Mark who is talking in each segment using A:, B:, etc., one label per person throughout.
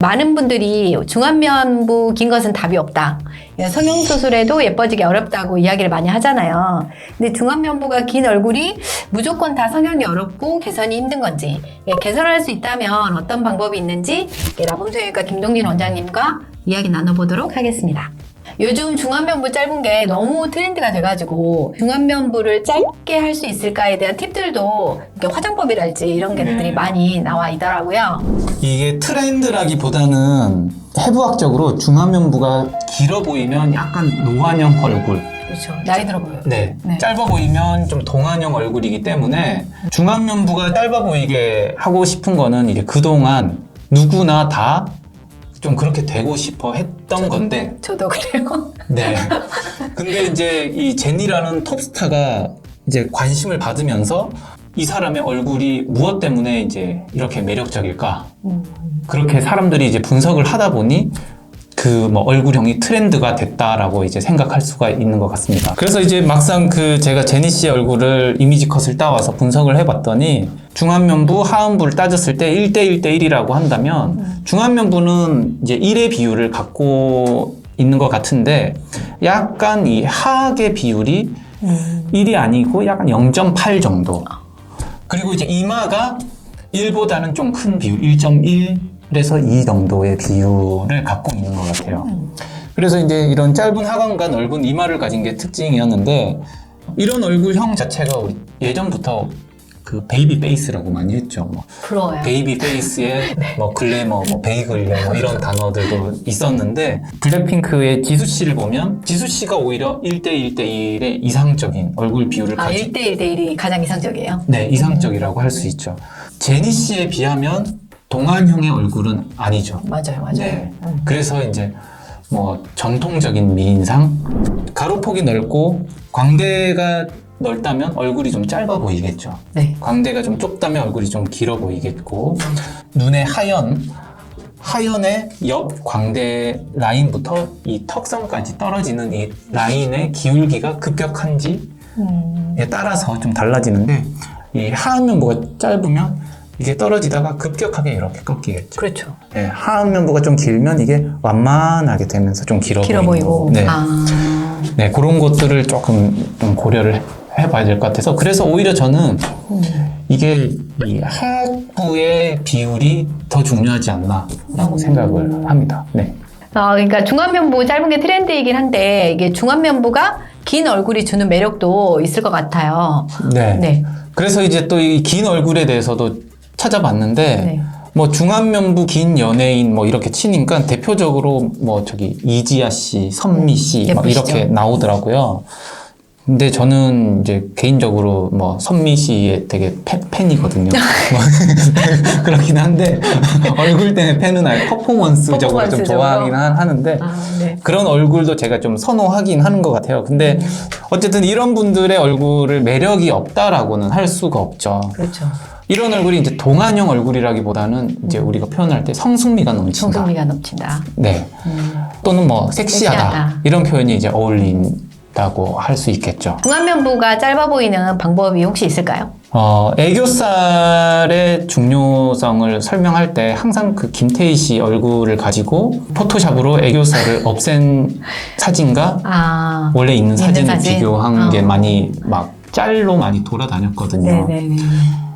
A: 많은 분들이 중안면부 긴 것은 답이 없다. 성형수술에도 예뻐지기 어렵다고 이야기를 많이 하잖아요. 근데 중안면부가 긴 얼굴이 무조건 다 성형이 어렵고 개선이 힘든 건지, 개선할 수 있다면 어떤 방법이 있는지 라봉성형외과 김동진 원장님과 이야기 나눠보도록 하겠습니다. 요즘 중안면부 짧은 게 너무 트렌드가 돼가지고 중안면부를 짧게 할 수 있을까에 대한 팁들도 화장법이랄지 이런 것들이 많이 나와 있더라고요.
B: 이게 트렌드라기보다는 해부학적으로 중안면부가 길어 보이면 약간 노안형 얼굴,
A: 그렇죠. 나이 들어 보여요.
B: 네.
A: 네.
B: 짧아 보이면 좀 동안형 얼굴이기 때문에 중안면부가 짧아 보이게 하고 싶은 거는 이제 그동안 누구나 다 좀 그렇게 되고 싶어 했던 건데.
A: 저도 그래요.
B: 네. 근데 이제 이 제니라는 톱스타가 이제 관심을 받으면서 이 사람의 얼굴이 무엇 때문에 이제 이렇게 매력적일까? 그렇게 사람들이 이제 분석을 하다 보니 그 뭐 얼굴형이 트렌드가 됐다라고 이제 생각할 수가 있는 것 같습니다. 그래서 이제 막상 그 제가 제니 씨의 얼굴을 이미지 컷을 따와서 분석을 해봤더니 중안면부, 하안부를 따졌을 때 1대 1대1이라고 한다면 중안면부는 이제 1의 비율을 갖고 있는 것 같은데 약간 이 하악의 비율이 1이 아니고 약간 0.8 정도. 그리고 이제 이마가 1보다는 좀 큰 비율, 1.1에서 2 정도의 비율을 갖고 있는 것 같아요. 그래서 이제 이런 짧은 하관과 넓은 이마를 가진 게 특징이었는데 이런 얼굴형 자체가 우리 예전부터 그 베이비 페이스라고 많이 했죠. 뭐
A: 부러워요.
B: 베이비 페이스에 뭐 글래머, 뭐 베이글형 뭐 이런 단어들도 있었는데 블랙핑크의 지수 씨를 보면 지수 씨가 오히려 1대 1대1의 이상적인 얼굴 비율을 가진
A: 1대 1대 1이 가장 이상적이에요?
B: 네, 이상적이라고 할 수 있죠. 제니 씨에 비하면 동안형의 얼굴은 아니죠.
A: 맞아요.
B: 네. 그래서 이제 뭐 전통적인 미인상, 가로폭이 넓고 광대가 넓다면 얼굴이 좀 짧아 보이겠죠.
A: 네.
B: 광대가 좀 좁다면 얼굴이 좀 길어 보이겠고 눈의 하연의 옆 광대 라인부터 이 턱선까지 떨어지는 이 라인의 기울기가 급격한지에 따라서 좀 달라지는데 이 하안면부가 짧으면 이게 떨어지다가 급격하게 이렇게 꺾이겠죠.
A: 그렇죠.
B: 네, 하안면부가 좀 길면 이게 완만하게 되면서 좀 길어
A: 보이고.
B: 네. 네, 그런 것들을 조금 좀 고려를 해봐야 될 것 같아서 그래서 오히려 저는 이게 이 하악부의 비율이 더 중요하지 않나라고 생각을 합니다. 네.
A: 그러니까 중안면부 짧은 게 트렌드이긴 한데 이게 중안면부가 긴 얼굴이 주는 매력도 있을 것 같아요.
B: 네.
A: 네.
B: 그래서 이제 또 이 긴 얼굴에 대해서도 찾아봤는데
A: 네.
B: 뭐 중안면부 긴 연예인 뭐 이렇게 치니까 대표적으로 뭐 저기 이지아 씨, 선미 씨 막
A: 예쁘시죠?
B: 이렇게 나오더라고요. 근데 저는 이제 개인적으로 뭐 선미 씨의 되게 팬이거든요. 뭐 그렇긴 한데 얼굴 때문에 팬은 아니고 퍼포먼스적으로 좀 좋아하긴 하는데
A: 네.
B: 그런 얼굴도 제가 좀 선호하긴 하는 것 같아요. 근데 어쨌든 이런 분들의 얼굴을 매력이 없다라고는 할 수가 없죠.
A: 그렇죠.
B: 이런 얼굴이 이제 동안형 얼굴이라기보다는 이제 우리가 표현할 때 성숙미가 넘친다.
A: 성숙미가 넘친다.
B: 네. 또는 뭐 섹시하다.
A: 섹시하다.
B: 이런 표현이 이제 어울린다고 할 수 있겠죠.
A: 중안면부가 짧아 보이는 방법이 혹시 있을까요?
B: 애교살의 중요성을 설명할 때 항상 그 김태희 씨 얼굴을 가지고 포토샵으로 애교살을 없앤 사진과 원래 있는 사진을
A: 사진?
B: 비교한 게 많이 막 짤로 많이 돌아다녔거든요.
A: 네네네.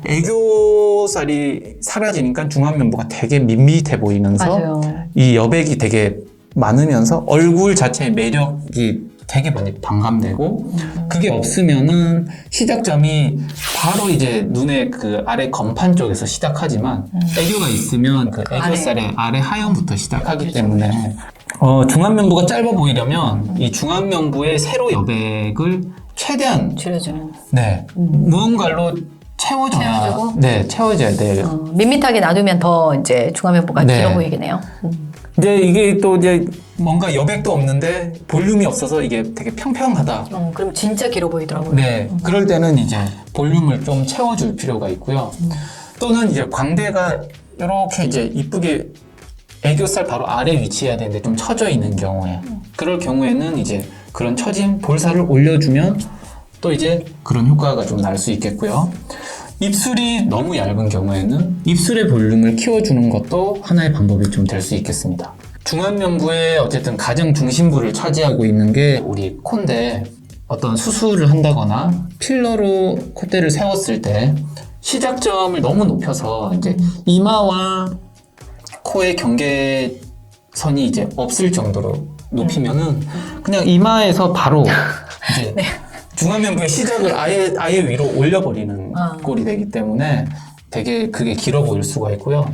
B: 애교살이 사라지니까 중안면부가 되게 밋밋해 보이면서
A: 맞아요.
B: 이 여백이 되게 많으면서 얼굴 자체의 매력이 되게 많이 반감되고 그게 없으면은 시작점이 바로 이제 눈의 그 아래 건판 쪽에서 시작하지만 애교가 있으면 그 애교살의 아래 하연부터 시작하기 때문에 중안면부가 짧아 보이려면 이 중안면부의 세로 여백을 최대한
A: 줄여주는.
B: 네 무언가로
A: 채워주고?
B: 네 채워져야 돼요.
A: 밋밋하게 놔두면 더 이제 중안면부가
B: 네.
A: 길어 보이겠네요.
B: 이제 이게 또 이제 뭔가 여백도 없는데 볼륨이 없어서 이게 되게 평평하다.
A: 그럼 진짜 길어 보이더라고요.
B: 네, 그럴 때는 이제 볼륨을 좀 채워줄 필요가 있고요. 또는 이제 광대가 이렇게 이제 이쁘게 애교살 바로 아래 위치해야 되는데 좀 처져 있는 경우에 그럴 경우에는 이제 그런 처진 볼살을 올려주면 또 이제 그런 효과가 좀 날 수 있겠고요. 입술이 너무 얇은 경우에는 입술의 볼륨을 키워주는 것도 하나의 방법이 좀 될 수 있겠습니다. 중안면부의 어쨌든 가장 중심부를 차지하고 있는 게 우리 코인데, 어떤 수술을 한다거나 필러로 콧대를 세웠을 때 시작점을 너무 높여서 이제 이마와 코의 경계선이 이제 없을 정도로 높이면은 그냥 이마에서 바로 이제 중안면부의 시작을 아예 위로 올려버리는 꼴이 되기 때문에 되게 그게 길어 보일 수가 있고요.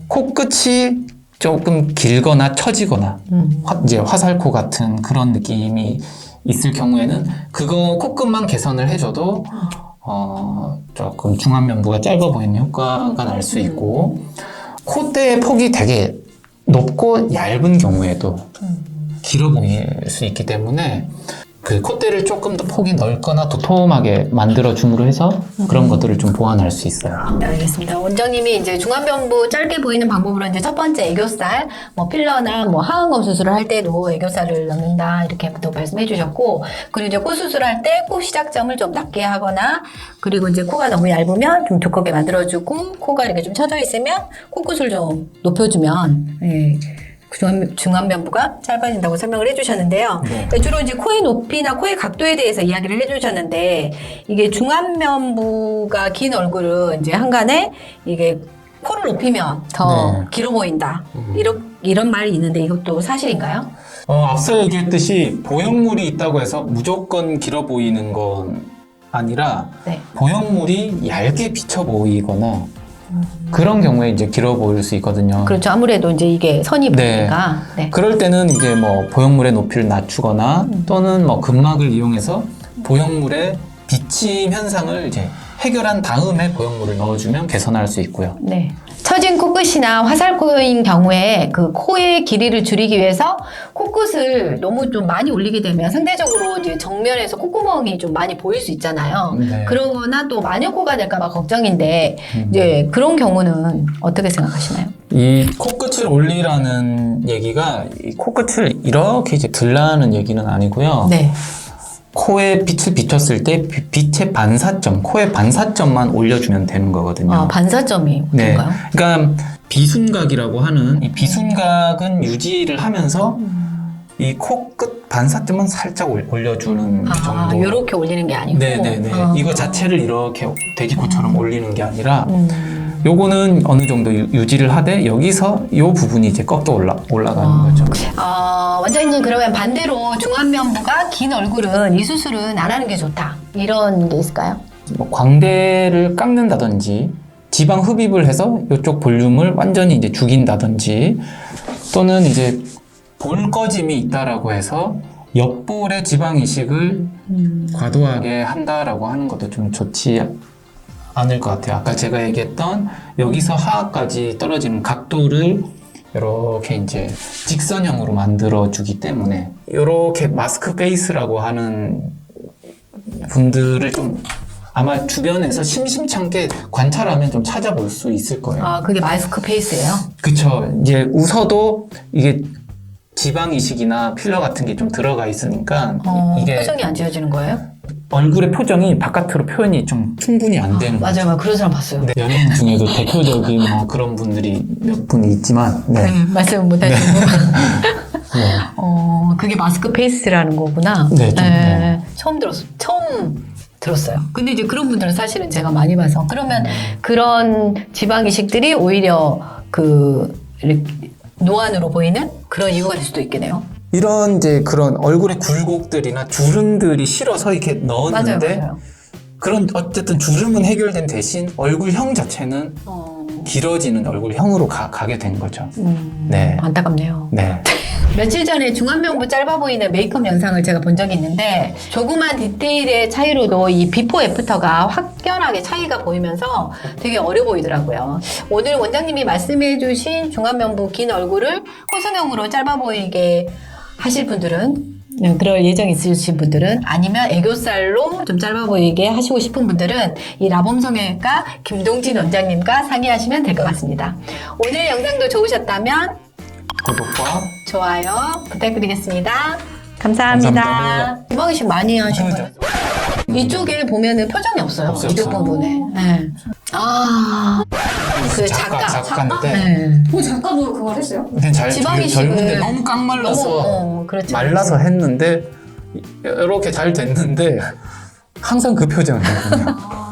B: 코끝이 조금 길거나 처지거나 이제 화살코 같은 그런 느낌이 있을 경우에는 그거 코끝만 개선을 해줘도 조금 중안면부가 짧아 보이는 효과가 날 수 있고, 콧대의 폭이 되게 높고 얇은 경우에도 길어 보일 수 있기 때문에 그 콧대를 조금 더 폭이 넓거나 도톰하게 만들어줌으로 해서 그런 것들을 좀 보완할 수 있어요.
A: 네, 알겠습니다. 원장님이 이제 중안면부 짧게 보이는 방법으로 이제 첫 번째 애교살, 뭐 필러나 뭐 하안검 수술을 할 때도 애교살을 넣는다 이렇게 또 말씀해 주셨고, 그리고 이제 코 수술할 때 코 시작점을 좀 낮게 하거나, 그리고 이제 코가 너무 얇으면 좀 두껍게 만들어주고, 코가 이렇게 좀 처져 있으면 코끝을 좀 높여주면 중안면부가 짧아진다고 설명을 해주셨는데요.
B: 네.
A: 주로 이제 코의 높이나 코의 각도에 대해서 이야기를 해주셨는데, 이게 중안면부가 긴 얼굴은 이제 한간에 이게 코를 높이면 더 길어 보인다. 이런 말이 있는데 이것도 사실인가요?
B: 앞서 얘기했듯이 보형물이 있다고 해서 무조건 길어 보이는 건 아니라
A: 네.
B: 보형물이 얇게 비쳐 보이거나 그런 경우에 이제 길어 보일 수 있거든요.
A: 그렇죠. 아무래도 이제 이게 선이 보니까. 네.
B: 그럴 때는 이제 뭐 보형물의 높이를 낮추거나 또는 뭐 근막을 이용해서 보형물의 비침 현상을 이제 해결한 다음에 보형물을 넣어주면 개선할 수 있고요.
A: 네. 처진 코끝이나 화살코인 경우에 그 코의 길이를 줄이기 위해서 코끝을 너무 좀 많이 올리게 되면 상대적으로 이제 정면에서 콧구멍이 좀 많이 보일 수 있잖아요.
B: 네.
A: 그러거나 또 마녀코가 될까봐 걱정인데 이제 그런 경우는 어떻게 생각하시나요?
B: 이 코끝을 올리라는 얘기가 이 코끝을 이렇게 이제 들라는 얘기는 아니고요.
A: 네.
B: 코에 빛을 비췄을 때 빛의 반사점, 코의 반사점만 올려주면 되는 거거든요.
A: 아, 반사점이
B: 네.
A: 뭔가요?
B: 그러니까 비순각이라고 하는 이 비순각은 유지를 하면서 이 코끝 반사점만 살짝 올려주는 정도.
A: 요렇게 올리는 게 아니고.
B: 네네네. 이거 자체를 이렇게 돼지코처럼 올리는 게 아니라 요거는 어느 정도 유지를 하되 여기서 요 부분이 이제 꺾여 올라가는 거죠.
A: 원장님, 그러면 반대로 중안면부가 긴 얼굴은 이 수술은 안 하는 게 좋다, 이런 게 있을까요?
B: 뭐 광대를 깎는다든지 지방 흡입을 해서 이쪽 볼륨을 완전히 이제 죽인다든지, 또는 이제 볼 꺼짐이 있다라고 해서 옆볼의 지방 이식을 과도하게 한다라고 하는 것도 좀 좋지 않을 것 같아요. 아까 제가 얘기했던 여기서 하악까지 떨어지는 각도를 이렇게 이제 직선형으로 만들어주기 때문에 이렇게 마스크 페이스라고 하는 분들을 좀 아마 주변에서 심심찮게 관찰하면 좀 찾아볼 수 있을 거예요.
A: 아, 그게 마스크 페이스예요?
B: 그쵸. 이제 웃어도 이게 지방 이식이나 필러 같은 게 좀 들어가 있으니까 이게
A: 표정이 안 지어지는 거예요?
B: 얼굴의 표정이 바깥으로 표현이 좀 충분히 안 되는 거죠.
A: 맞아요. 그런 사람 봤어요.
B: 네, 연예인 중에도 대표적인 뭐 그런 분들이 몇 분 있지만, 네.
A: 말씀 못 하시고.
B: 네.
A: 그게 마스크 페이스라는 거구나.
B: 네, 좀, 네.
A: 처음 들었어요. 근데 이제 그런 분들은 사실은 제가 많이 봐서. 그러면 그런 지방 이식들이 오히려 이렇게 노안으로 보이는 그런 이유가 될 수도 있겠네요.
B: 이런 이제 그런 얼굴의 굴곡들이나 주름들이 싫어서 이렇게 넣었는데,
A: 맞아요.
B: 그런 어쨌든 주름은 해결된 대신 얼굴형 자체는 길어지는 얼굴형으로 가게 된 거죠. 네.
A: 안타깝네요.
B: 네.
A: 며칠 전에 중안면부 짧아 보이는 메이크업 영상을 제가 본 적이 있는데, 조그만 디테일의 차이로도 이 비포 애프터가 확연하게 차이가 보이면서 되게 어려 보이더라고요. 오늘 원장님이 말씀해 주신 중안면부 긴 얼굴을 호성형으로 짧아 보이게 하실 분들은, 그럴 예정 있으신 분들은, 아니면 애교살로 좀 짧아 보이게 하시고 싶은 분들은 이 라봄 성형외과 김동진 원장님과 상의하시면 될 것 같습니다. 오늘 영상도 좋으셨다면
B: 구독과
A: 좋아요 부탁드리겠습니다. 감사합니다.
B: 감사합니다.
A: 지방이식 많이 하신 거예요? 이쪽에 보면은 표정이 없어요.
B: 없어요,
A: 이쪽
B: 없어요.
A: 부분에. 네. 아, 그 작가.
B: 작가인데
A: 네.
C: 작가도 그걸 했어요?
B: 그냥 잘
A: 지방이식을
B: 젊은데 너무 깡말라서
A: 그렇죠.
B: 말라서 했는데 이렇게 잘 됐는데 항상 그 표정이거든요.